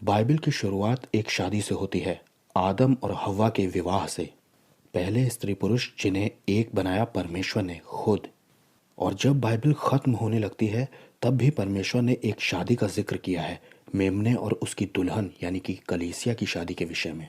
Bible की शुरुआत एक शादी से होती है, आदम और हव्वा के विवाह से। पहले स्त्री पुरुष जिन्हें एक बनाया परमेश्वर ने खुद। और जब बाइबल खत्म होने लगती है तब भी परमेश्वर ने एक शादी का जिक्र किया है, मेमने और उसकी दुल्हन यानी कि कलीसिया की शादी के विषय में।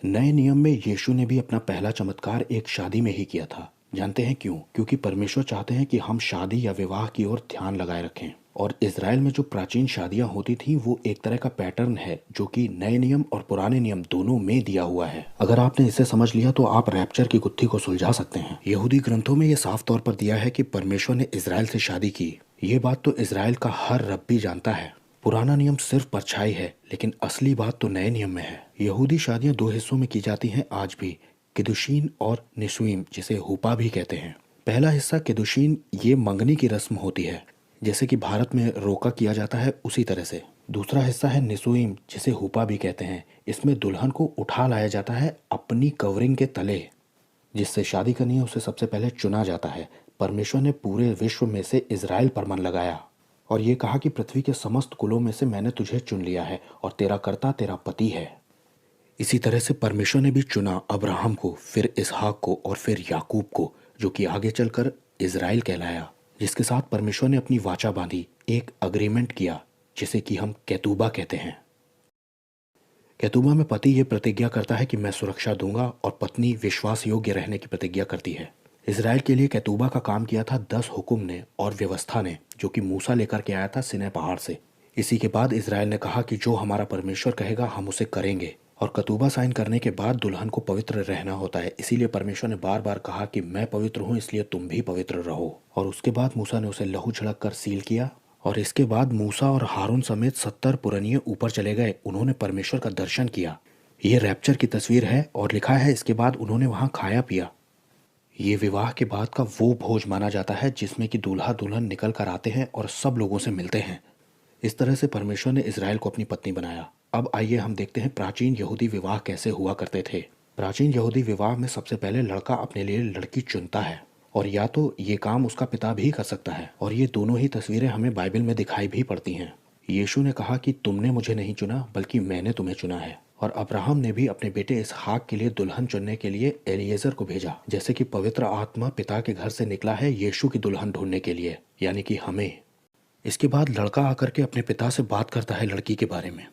नए नियम में यीशु ने भी अपना पहला चमत्कार एक शादी में ही किया था। जानते हैं क्यों? क्योंकि परमेश्वर चाहते हैं कि हम शादी या विवाह की ओर ध्यान लगाए रखें। और इज़राइल में जो प्राचीन शादियां होती थी वो एक तरह का पैटर्न है जो कि नए नियम और पुराने नियम दोनों में दिया हुआ है। अगर आपने इसे समझ लिया तो आप रैप्चर की गुत्थी को सुलझा सकते हैं। यहूदी ग्रंथों में ये साफ तौर पर दिया है कि परमेश्वर ने इज़राइल से शादी की। ये बात तो इज़राइल का हर रब्बी जानता है। पुराना नियम सिर्फ परछाई है, लेकिन असली बात तो नए नियम में है। यहूदी शादियां दो हिस्सों में की जाती हैं आज भी, किदुशीन और निसुईम, जिसे हुपा भी कहते हैं। पहला हिस्सा किदुशीन, ये मंगनी की रस्म होती है, जैसे कि भारत में रोका किया जाता है उसी तरह से। दूसरा हिस्सा है निसुईम, जिसे हुपा भी कहते हैं। इसमें दुल्हन को उठा लाया जाता है अपनी कवरिंग के तले। जिससे शादी करनी है उसे सबसे पहले चुना जाता है। परमेश्वर ने पूरे विश्व में से इज़राइल पर मन लगाया और ये कहा कि पृथ्वी के समस्त कुलों में से मैंने तुझे चुन लिया है और तेरा कर्ता तेरा पति है। इसी तरह से परमेश्वर ने भी चुना अब्राहम को, फिर इसहाक को और फिर याकूब को, जो कि आगे चलकर इज़राइल कहलाया, जिसके साथ परमेश्वर ने अपनी वाचा बांधी, एक अग्रीमेंट किया, जिसे कि हम कैतूबा कहते हैं। कैतूबा में पति ये प्रतिज्ञा करता है कि मैं सुरक्षा दूंगा और पत्नी विश्वास योग्य रहने की प्रतिज्ञा करती है। इज़राइल के लिए कैतूबा का काम किया था 10 हुक्म ने और व्यवस्था ने, जो कि मूसा लेकर के आया था सिनै पहाड़ से। इसी के बाद इज़राइल ने कहा कि जो हमारा परमेश्वर कहेगा हम उसे करेंगे। और कतूबा साइन करने के बाद दुल्हन को पवित्र रहना होता है। इसीलिए परमेश्वर ने बार बार कहा कि मैं पवित्र हूँ, इसलिए तुम भी पवित्र रहो। और उसके बाद मूसा ने उसे लहू छिड़क कर सील किया। और इसके बाद मूसा और हारून समेत 70 पुरनिये ऊपर चले गए। उन्होंने परमेश्वर का दर्शन किया। ये रैप्चर की तस्वीर है और लिखा है इसके बाद उन्होंने वहाँ खाया पिया। ये विवाह के बाद का वो भोज माना जाता है जिसमें कि दूल्हा दुल्हन निकल कर आते हैं और सब लोगों से मिलते हैं। इस तरह से परमेश्वर ने इज़राइल को अपनी पत्नी बनाया। अब आइए हम देखते हैं प्राचीन यहूदी विवाह कैसे हुआ करते थे। प्राचीन यहूदी विवाह में सबसे पहले लड़का अपने लिए लड़की चुनता है, और या तो ये काम उसका पिता भी कर सकता है। और ये दोनों ही तस्वीरें हमें बाइबल में दिखाई भी पड़ती हैं। यीशु ने कहा कि तुमने मुझे नहीं चुना बल्कि मैंने तुम्हें चुना है। और अब्राहम ने भी अपने बेटे इसहाक के लिए दुल्हन चुनने के लिए एलिएजर को भेजा, जैसे कि पवित्र आत्मा पिता के घर से निकला है यीशु की दुल्हन ढूंढने के लिए, यानी कि हमें। इसके बाद लड़का आकर के अपने पिता से बात करता है लड़की के बारे में,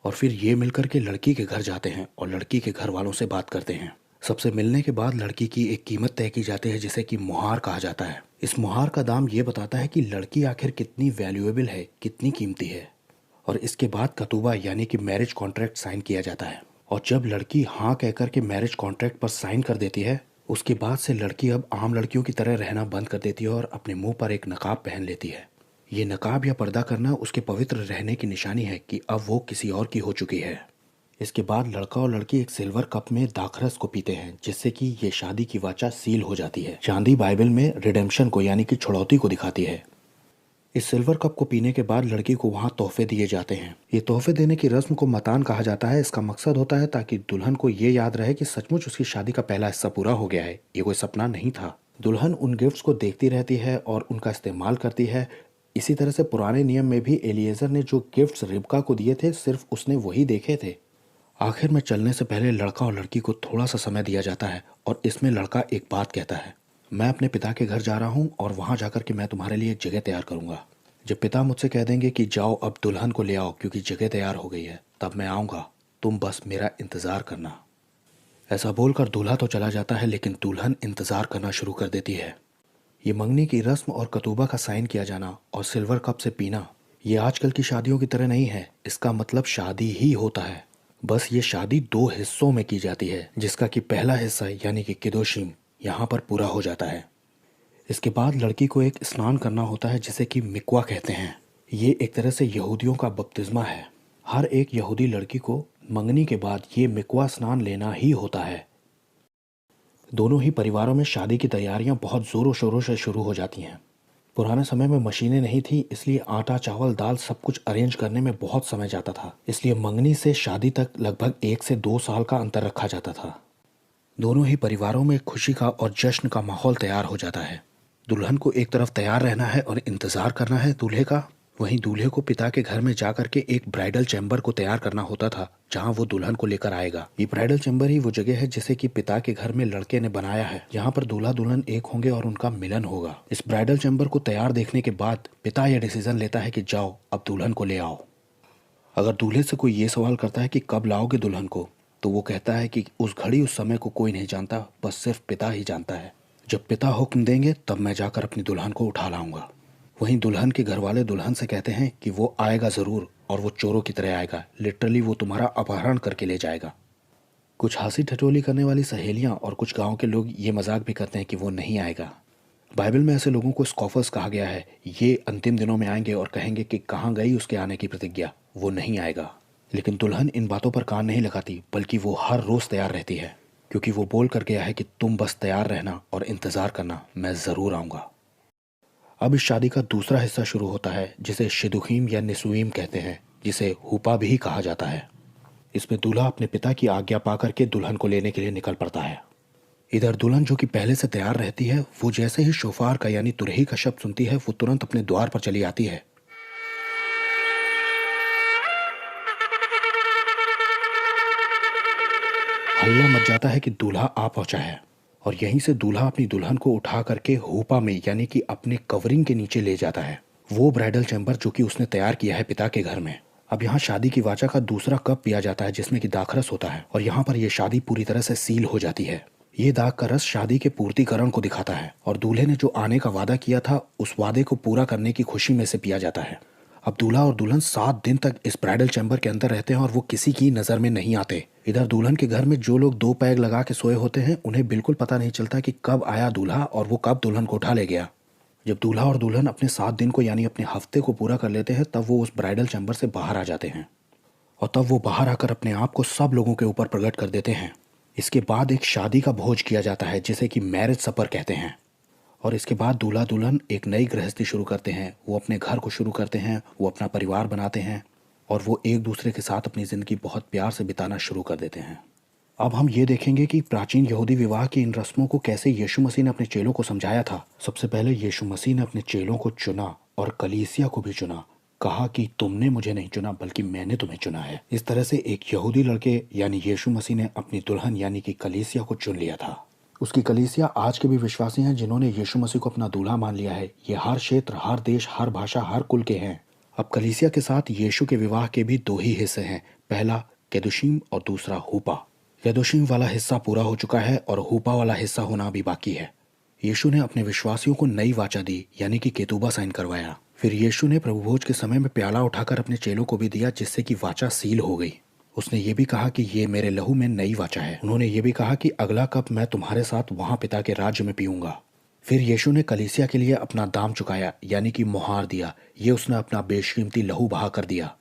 और फिर ये मिलकर के लड़की के घर जाते हैं और लड़की के घर वालों से बात करते हैं। सबसे मिलने के बाद लड़की की एक कीमत तय की जाती है, जिसे कि मुहार कहा जाता है। इस मुहार का दाम ये बताता है कि लड़की आखिर कितनी वैल्यूएबल है, कितनी कीमती है। और इसके बाद कतूबा यानी कि मैरिज कॉन्ट्रैक्ट साइन किया जाता है। और जब लड़की हाँ कहकर के मैरिज कॉन्ट्रैक्ट पर साइन कर देती है, उसके बाद से लड़की अब आम लड़कियों की तरह रहना बंद कर देती है और अपने मुंह पर एक नकाब पहन लेती है। ये नकाब या पर्दा करना उसके पवित्र रहने की निशानी है कि अब वो किसी और की हो चुकी है। इसके बाद लड़का और लड़की एक सिल्वर कप में दाखरस को पीते हैं, जिससे कि ये शादी की वाचा सील हो जाती है। चांदी बाइबल में रिडेम्पशन को यानी कि छुड़ौती को दिखाती है। इस सिल्वर कप को पीने के बाद लड़की को वहाँ तोहफे दिए जाते हैं। ये तोहफे देने की रस्म को मतान कहा जाता है। इसका मकसद होता है ताकि दुल्हन को ये याद रहे कि सचमुच उसकी शादी का पहला हिस्सा पूरा हो गया है, ये कोई सपना नहीं था। दुल्हन उन गिफ्ट्स को देखती रहती है और उनका इस्तेमाल करती है। इसी तरह से पुराने नियम में भी एलिएजर ने जो गिफ्ट्स रिबका को दिए थे, सिर्फ उसने वही देखे थे। आखिर में चलने से पहले लड़का और लड़की को थोड़ा सा समय दिया जाता है, और इसमें लड़का एक बात कहता है, मैं अपने पिता के घर जा रहा हूँ और वहाँ जाकर के मैं तुम्हारे लिए एक जगह तैयार करूँगा। जब पिता मुझसे कह देंगे कि जाओ अब दुल्हन को ले आओ क्योंकि जगह तैयार हो गई है, तब मैं आऊँगा, तुम बस मेरा इंतज़ार करना। ऐसा बोलकर दूल्हा तो चला जाता है, लेकिन दुल्हन इंतज़ार करना शुरू कर देती है। ये मंगनी की रस्म और कतूबा का साइन किया जाना और सिल्वर कप से पीना, ये आजकल की शादियों की तरह नहीं है। इसका मतलब शादी ही होता है, बस ये शादी दो हिस्सों में की जाती है, जिसका कि पहला हिस्सा यानी कि किदोशीम यहाँ पर पूरा हो जाता है। इसके बाद लड़की को एक स्नान करना होता है, जिसे कि मिक्वा कहते हैं। ये एक तरह से यहूदियों का बपतिस्मा है। हर एक यहूदी लड़की को मंगनी के बाद ये मिक्वा स्नान लेना ही होता है। दोनों ही परिवारों में शादी की तैयारियां बहुत ज़ोरों शोरों से शुरू हो जाती हैं। पुराने समय में मशीनें नहीं थी, इसलिए आटा चावल दाल सब कुछ अरेंज करने में बहुत समय जाता था। इसलिए मंगनी से शादी तक लगभग 1 से 2 साल का अंतर रखा जाता था। दोनों ही परिवारों में खुशी का और जश्न का माहौल तैयार हो जाता है। दुल्हन को एक तरफ तैयार रहना है और इंतज़ार करना है दूल्हे का, वहीं दूल्हे को पिता के घर में जा करके एक ब्राइडल चैम्बर को तैयार करना होता था जहां वो दुल्हन को लेकर आएगा। ये ब्राइडल चैम्बर ही वो जगह है जिसे कि पिता के घर में लड़के ने बनाया है, जहां पर दूल्हा दुल्हन एक होंगे और उनका मिलन होगा। इस ब्राइडल चैम्बर को तैयार देखने के बाद पिता यह डिसीजन लेता है कि जाओ अब दुल्हन को ले आओ। अगर दूल्हे से कोई ये सवाल करता है कि कब लाओगे दुल्हन को, तो वो कहता है कि उस घड़ी उस समय को कोई नहीं जानता, बस सिर्फ पिता ही जानता है। जब पिता हुक्म देंगे तब मैं जाकर अपनी दुल्हन को उठा लाऊंगा। वहीं दुल्हन के घर वाले दुल्हन से कहते हैं कि वो आएगा ज़रूर, और वो चोरों की तरह आएगा, लिटरली वो तुम्हारा अपहरण करके ले जाएगा। कुछ हंसी ठिठोली करने वाली सहेलियां और कुछ गांव के लोग ये मजाक भी करते हैं कि वो नहीं आएगा। बाइबल में ऐसे लोगों को स्कॉफर्स कहा गया है। ये अंतिम दिनों में आएंगे और कहेंगे कि कहाँ गई उसके आने की प्रतिज्ञा, वो नहीं आएगा। लेकिन दुल्हन इन बातों पर कान नहीं लगाती, बल्कि वो हर रोज़ तैयार रहती है, क्योंकि वो बोल कर गया है कि तुम बस तैयार रहना और इंतज़ार करना, मैं ज़रूर आऊँगा। अब इस शादी का दूसरा हिस्सा शुरू होता है जिसे शिदुखीम या निसुईम कहते हैं, जिसे हुपा भी कहा जाता है। इसमें दूल्हा अपने पिता की आज्ञा पा करके दुल्हन को लेने के लिए निकल पड़ता है। इधर दुल्हन जो कि पहले से तैयार रहती है, वो जैसे ही शोफार का यानी तुरही का शब्द सुनती है, वो तुरंत अपने द्वार पर चली आती है। हल्ला मच जाता है कि दूल्हा आ पहुंचा है, और यहीं से दूल्हा अपनी दुल्हन को उठा करके हुपा में यानी कि अपने कवरिंग के नीचे ले जाता है, वो ब्राइडल चैम्बर जो कि उसने तैयार किया है पिता के घर में। अब यहाँ शादी की वाचा का दूसरा कप पिया जाता है जिसमें कि दाखरस होता है, और यहाँ पर यह शादी पूरी तरह से सील हो जाती है। ये दाग का रस शादी के पूर्तिकरण को दिखाता है, और दूल्हे ने जो आने का वादा किया था उस वादे को पूरा करने की खुशी में से पिया जाता है। अब दूल्हा और दुल्हन 7 दिन तक इस ब्राइडल चैम्बर के अंदर रहते हैं और वो किसी की नज़र में नहीं आते। इधर दुल्हन के घर में जो लोग 2 पैग लगा के सोए होते हैं, उन्हें बिल्कुल पता नहीं चलता कि कब आया दूल्हा और वो कब दुल्हन को उठा ले गया। जब दूल्हा और दुल्हन अपने 7 दिन को यानी अपने हफ्ते को पूरा कर लेते हैं, तब वो उस ब्राइडल चैम्बर से बाहर आ जाते हैं, और तब वो बाहर आकर अपने आप को सब लोगों के ऊपर प्रकट कर देते हैं। इसके बाद एक शादी का भोज किया जाता है जिसे कि मैरिज सपर कहते हैं, और इसके बाद दूल्हा दुल्हन एक नई गृहस्थी शुरू करते हैं। वो अपने घर को शुरू करते हैं, वो अपना परिवार बनाते हैं, और वो एक दूसरे के साथ अपनी ज़िंदगी बहुत प्यार से बिताना शुरू कर देते हैं। अब हम ये देखेंगे कि प्राचीन यहूदी विवाह की इन रस्मों को कैसे यीशु मसीह ने अपने चेलों को समझाया था। सबसे पहले यीशु मसीह ने अपने चेलों को चुना और कलीसिया को भी चुना। कहा कि तुमने मुझे नहीं चुना बल्कि मैंने तुम्हें चुना है। इस तरह से एक यहूदी लड़के यानी यीशु मसीह ने अपनी दुल्हन यानी कि कलीसिया को चुन लिया था। उसकी कलीसिया आज के भी विश्वासी हैं जिन्होंने यीशु मसीह को अपना दूल्हा मान लिया है। ये हर क्षेत्र, हर देश, हर भाषा, हर कुल के हैं। अब कलीसिया के साथ यीशु के विवाह के भी 2 ही हिस्से हैं, पहला केदुशीम और दूसरा हुपा। केदुशीम वाला हिस्सा पूरा हो चुका है और हुपा वाला हिस्सा होना भी बाकी है। यीशु ने अपने विश्वासियों को नई वाचा दी यानी कि केतुबा साइन करवाया। फिर यीशु ने प्रभु भोज के समय में प्याला उठाकर अपने चेलों को भी दिया, जिससे कि वाचा सील हो गई। उसने ये भी कहा कि ये मेरे लहू में नई वाचा है। उन्होंने ये भी कहा कि अगला कप मैं तुम्हारे साथ वहां पिता के राज्य में पीऊंगा। फिर यीशु ने कलीसिया के लिए अपना दाम चुकाया यानी कि मुहार दिया। ये उसने अपना बेशकीमती लहू बहा कर दिया।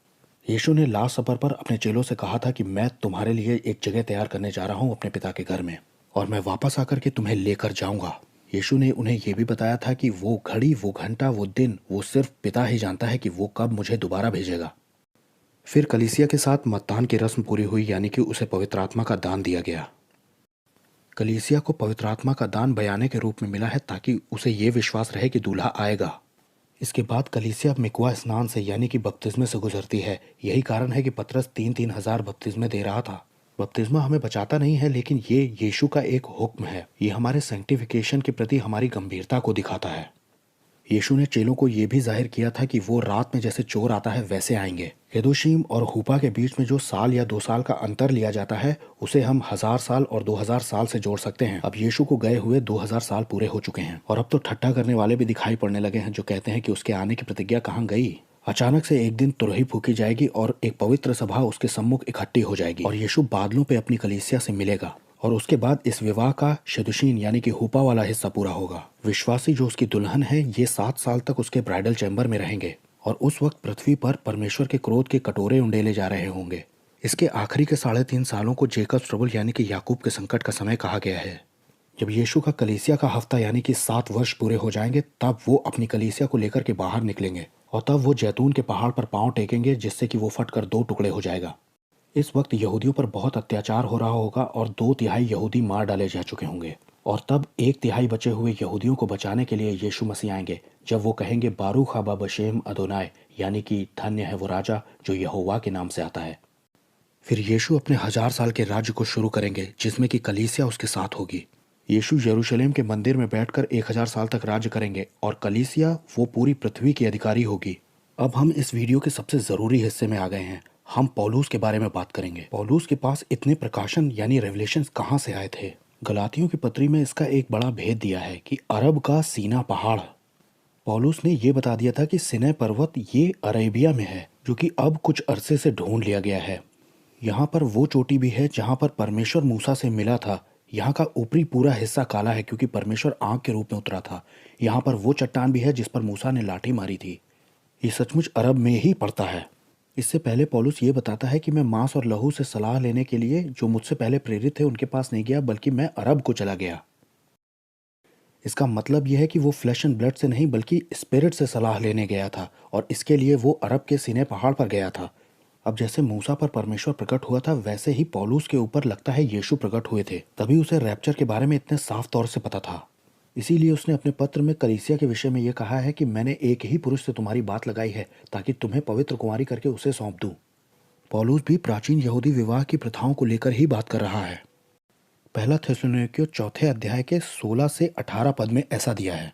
यीशु ने लास्ट सफर पर अपने चेलों से कहा था कि मैं तुम्हारे लिए एक जगह तैयार करने जा रहा हूँ अपने पिता के घर में, और मैं वापस आकर के तुम्हें लेकर जाऊंगा। यीशु ने उन्हें यह भी बताया था कि वो घड़ी, वो घंटा, वो दिन, वो सिर्फ पिता ही जानता है कि वो कब मुझे दोबारा भेजेगा। फिर कलीसिया के साथ मतदान की रस्म पूरी हुई यानी कि उसे पवित्र आत्मा का दान दिया गया। कलीसिया को पवित्र आत्मा का दान बयाने के रूप में मिला है ताकि उसे ये विश्वास रहे कि दूल्हा आएगा। इसके बाद कलीसिया मिकवा स्नान से यानी कि बपतिस्मे से गुजरती है। यही कारण है कि पतरस 3-3 हजार बपतिस्मे दे रहा था। बपतिस्मा हमें बचाता नहीं है, लेकिन ये यीशु का एक हुक्म है। ये हमारे सैंक्टिफिकेशन के प्रति हमारी गंभीरता को दिखाता है। यीशु ने चेलों को यह भी जाहिर किया था कि वो रात में जैसे चोर आता है वैसे आएंगे। केदुशीम और हुपा के बीच में जो साल या 2 साल का अंतर लिया जाता है, उसे हम 1000 साल और 2000 साल से जोड़ सकते हैं। अब यीशु को गए हुए 2000 साल पूरे हो चुके हैं, और अब तो ठट्ठा करने वाले भी दिखाई पड़ने लगे हैं जो कहते हैं कि उसके आने की प्रतिज्ञा कहाँ गई। अचानक से एक दिन तुरही फूकी जाएगी और एक पवित्र सभा उसके सम्मुख इकट्ठी हो जाएगी, और यीशु बादलों पे अपनी कलीसिया से मिलेगा, और उसके बाद इस विवाह का शदुशीन यानी कि हुपा वाला हिस्सा पूरा होगा। विश्वासी जो उसकी दुल्हन है, ये 7 साल तक उसके ब्राइडल चैम्बर में रहेंगे, और उस वक्त पृथ्वी पर परमेश्वर के क्रोध के कटोरे उंडेले जा रहे होंगे। इसके आखिरी के 3.5 सालों को जेकब ट्रबल यानी कि याकूब के संकट का समय कहा गया है। जब यीशु का कलीसिया का हफ्ता यानी कि 7 वर्ष पूरे हो जाएंगे, तब वो अपनी कलीसिया को लेकर के बाहर निकलेंगे, और तब वो जैतून के पहाड़ पर पांव टेकेंगे, जिससे कि वो फटकर 2 टुकड़े हो जाएगा। इस वक्त यहूदियों पर बहुत अत्याचार हो रहा होगा और 2/3 यहूदी मार डाले जा चुके होंगे, और तब 1/3 बचे हुए यहूदियों को बचाने के लिए यीशु मसीह आएंगे, जब वो कहेंगे बारूक हबा बशेम अदोनाय, यानी कि धन्य है वो राजा जो यहोवा के नाम से आता है। फिर यीशु अपने 1000 साल के राज्य को शुरू करेंगे जिसमें कि कलीसिया उसके साथ होगी। यीशु यरूशलेम के मंदिर में बैठकर 1000 साल तक राज्य करेंगे और कलीसिया वो पूरी पृथ्वी की अधिकारी होगी। अब हम इस वीडियो के सबसे ज़रूरी हिस्से में आ गए हैं। हम पौलुस के बारे में बात करेंगे। पौलुस के पास इतने प्रकाशन यानी रेवलेशंस कहाँ से आए थे? गलातियों की पत्री में इसका एक बड़ा भेद दिया है कि अरब का सीना पहाड़। पौलुस ने यह बता दिया था कि सिनै पर्वत ये अरेबिया में है, जो कि अब कुछ अरसे से ढूंढ लिया गया है। यहाँ पर वो चोटी भी है जहाँ पर परमेश्वर मूसा से मिला था। यहाँ का ऊपरी पूरा हिस्सा काला है क्योंकि परमेश्वर आग के रूप में उतरा था। यहाँ पर वो चट्टान भी है जिस पर मूसा ने लाठी मारी थी। ये सचमुच अरब में ही पड़ता है। इससे पहले पौलुस ये बताता है कि मैं मांस और लहू से सलाह लेने के लिए जो मुझसे पहले प्रेरित थे उनके पास नहीं गया, बल्कि मैं अरब को चला गया। इसका मतलब यह है कि वो फ्लैश एंड ब्लड से नहीं बल्कि स्पिरिट से सलाह लेने गया था, और इसके लिए वो अरब के सीने पहाड़ पर गया था। अब जैसे मूसा पर परमेश्वर प्रकट हुआ था, वैसे ही पौलुस के ऊपर लगता है यीशु प्रकट हुए थे। तभी उसे रैप्चर के बारे में इतने साफ तौर से पता था। इसीलिए उसने अपने पत्र में कलीसिया के विषय में यह कहा है कि मैंने एक ही पुरुष से तुम्हारी बात लगाई है ताकि तुम्हें पवित्र कुंवारी करके उसे सौंप दूं। पौलुस भी प्राचीन यहूदी विवाह की प्रथाओं को लेकर ही बात कर रहा है। पहला थिस्सलुनीकियों चौथे अध्याय के 16 से 18 पद में ऐसा दिया है,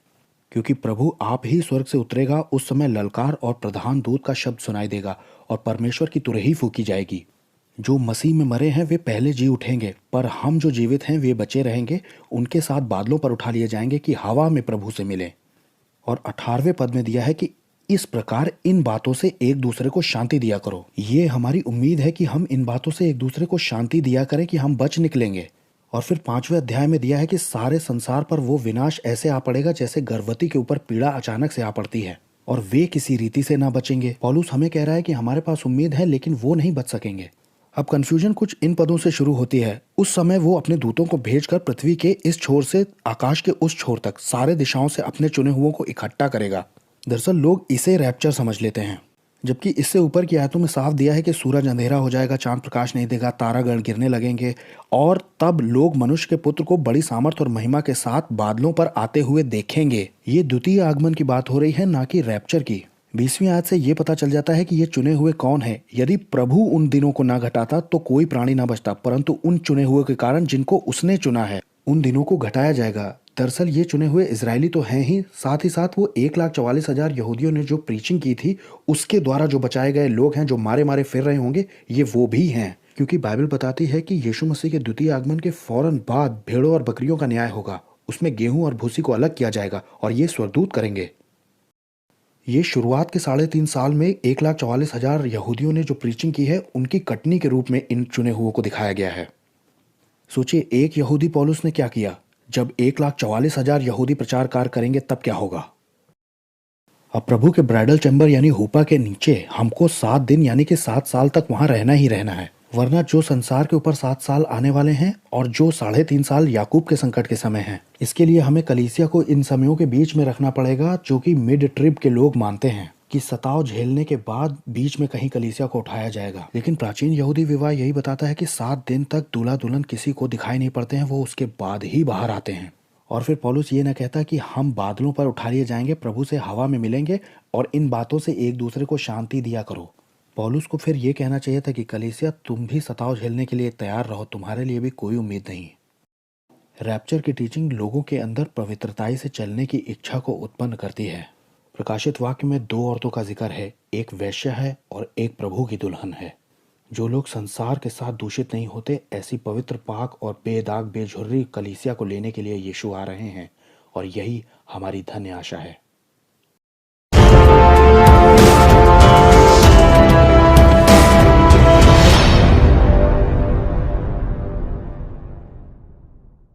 क्योंकि प्रभु आप ही स्वर्ग से उतरेगा, उस समय ललकार और प्रधान दूत का शब्द सुनाई देगा और परमेश्वर की तुरही फूकी जाएगी। जो मसीह में मरे हैं वे पहले जी उठेंगे, पर हम जो जीवित हैं वे बचे रहेंगे, उनके साथ बादलों पर उठा लिए जाएंगे कि हवा में प्रभु से मिले। और 18वें पद में दिया है कि इस प्रकार इन बातों से एक दूसरे को शांति दिया करो। ये हमारी उम्मीद है कि हम इन बातों से एक दूसरे को शांति दिया करें कि हम बच निकलेंगे। और फिर 5वें अध्याय में दिया है कि सारे संसार पर वो विनाश ऐसे आ पड़ेगा जैसे गर्भवती के ऊपर पीड़ा अचानक से आ पड़ती है, और वे किसी रीति से ना बचेंगे। पौलुस हमें कह रहा है कि हमारे पास उम्मीद है लेकिन वो नहीं बच सकेंगे। अब कंफ्यूजन कुछ इन पदों से शुरू होती है। उस समय वो अपने दूतों को भेजकर पृथ्वी के इस छोर से आकाश के उस छोर तक सारे दिशाओं से अपने चुने हुओं को इकट्ठा करेगा। दरअसल लोग इसे रैप्चर समझ लेते हैं, जबकि इससे ऊपर की आयतों में साफ दिया है कि सूरज अंधेरा हो जाएगा, चांद प्रकाश नहीं देगा, तारागण गिरने लगेंगे, और तब लोग मनुष्य के पुत्र को बड़ी सामर्थ और महिमा के साथ बादलों पर आते हुए देखेंगे। ये द्वितीय आगमन की बात हो रही है, ना कि रैप्चर की। 20वीं आयत से ये पता चल जाता है कि ये चुने हुए कौन है। यदि प्रभु उन दिनों को ना घटाता तो कोई प्राणी ना बचता, परंतु उन चुने हुए के कारण जिनको उसने चुना है उन दिनों को घटाया जाएगा। दरअसल ये चुने हुए इजरायली तो हैं ही साथ वो 1,44,000 यहूदियों ने जो प्रीचिंग की थी उसके द्वारा जो बचाए गए लोग हैं, जो मारे मारे फिर रहे होंगे, ये वो भी हैं। क्योंकि बाइबल बताती है कि यीशु मसीह के द्वितीय आगमन के फौरन बाद भेड़ों और बकरियों का न्याय होगा। उसमें गेहूं और भूसी को अलग किया जाएगा और ये स्वर्गदूत करेंगे। ये शुरुआत के 3.5 साल में 1,44,000 यहूदियों ने जो प्रीचिंग की है उनकी कटनी के रूप में इन चुने हुओं को दिखाया गया है। सोचिए, एक यहूदी पौलुस ने क्या किया। जब 1,44,000 यहूदी प्रचार कार्य करेंगे तब क्या होगा। अब प्रभु के ब्राइडल चैम्बर यानी हुपा के नीचे हमको 7 दिन यानी कि 7 साल तक वहां रहना ही रहना है, वरना जो संसार के ऊपर 7 साल आने वाले हैं और जो 3.5 साल याकूब के संकट के समय हैं, इसके लिए हमें कलीसिया को इन समयों के बीच में रखना पड़ेगा, जो कि मिड ट्रिब के लोग मानते हैं कि सताव झेलने के बाद बीच में कहीं कलीसिया को उठाया जाएगा। लेकिन प्राचीन यहूदी विवाह यही बताता है कि 7 दिन तक दूल्हा दुल्हन किसी को दिखाई नहीं पड़ते हैं, वो उसके बाद ही बाहर आते हैं। और फिर पौलुस ये न कहता कि हम बादलों पर उठा लिए जाएंगे, प्रभु से हवा में मिलेंगे और इन बातों से एक दूसरे को शांति दिया करो। पौलुस को फिर ये कहना चाहिए था कि कलीसिया तुम भी सताव झेलने के लिए तैयार रहो, तुम्हारे लिए भी कोई उम्मीद नहीं। रैप्चर की टीचिंग लोगों के अंदर पवित्रताई से चलने की इच्छा को उत्पन्न करती है। प्रकाशित वाक्य में 2 औरतों का जिक्र है, एक वैश्य है और एक प्रभु की दुल्हन है। जो लोग संसार के साथ दूषित नहीं होते, ऐसी पवित्र पाक और बेदाग बेझुर्री कलीसिया को लेने के लिए यीशु आ रहे हैं, और यही हमारी धन्य आशा है।